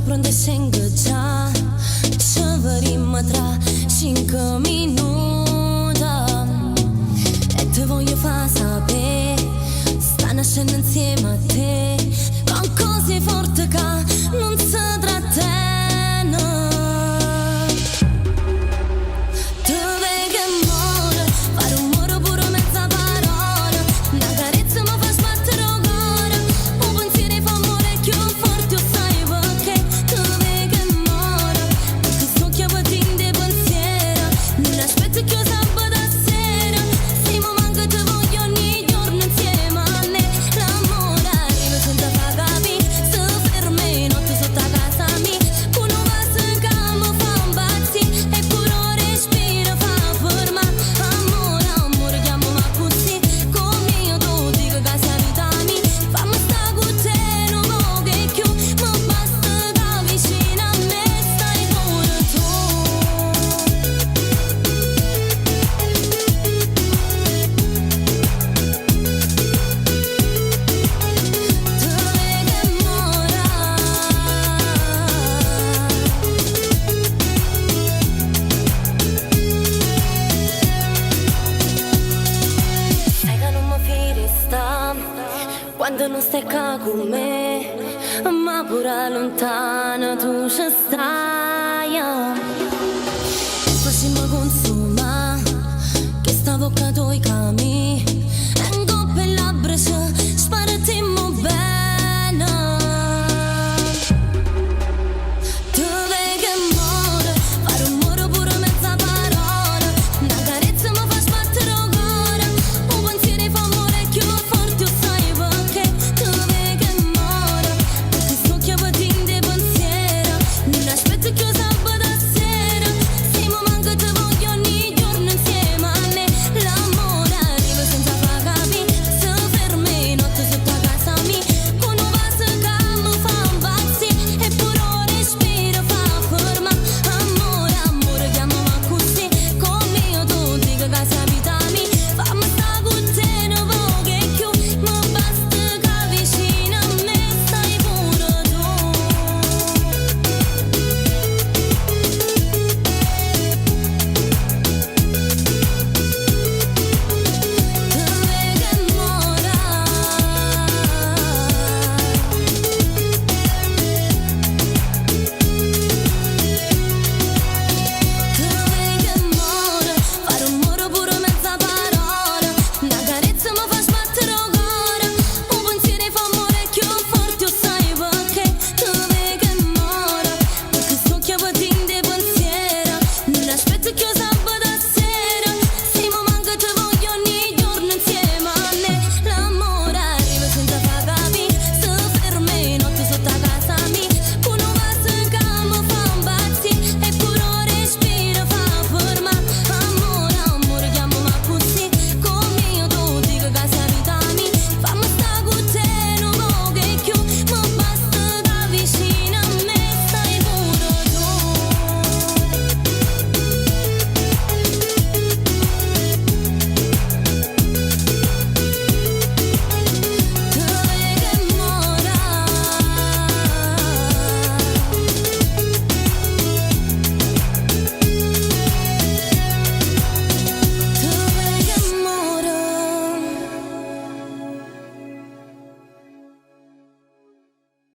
Prende scendo già, ci vedremo tra 5 minuti e te voglio far sapere, sta nascendo insieme a te, con cose forti che non si trattengono. Tu vedi che amore, fare un muro pure mezza parola, una carezza mi fa sbattere il cuore, un pensiero fa amore più forte, sai perché. Non aspetto che io sabato sera, stiamo manco te voglio ogni giorno insieme a me. L'amore arriva senza far capire, se fermi notte sotto a casa mia, con un passo che mi fa impazzire, e pure un respiro fa fermare. Amore, amore, chiamami così, come io tu dico che sei vita mia, fammi sta con te un po' che più, ma basta che vicino a me stai pure tu. Sai che non mi fidi sta quando non stai qua con me, ma pure lontana tu ci stai. Facciamo consuma che sta bocca tuoi cammi e in coppa e labbra ci sparatimo bene. Tu vedi che amore, fare un muro pure mezza parola, una carezza mi fa sbattere il cuore, un pensiero fa amore più forte, sai perché. Tu vedi che amore, perché sto chiamando in pensiero, non aspetto che io sabato sera, stiamo manco te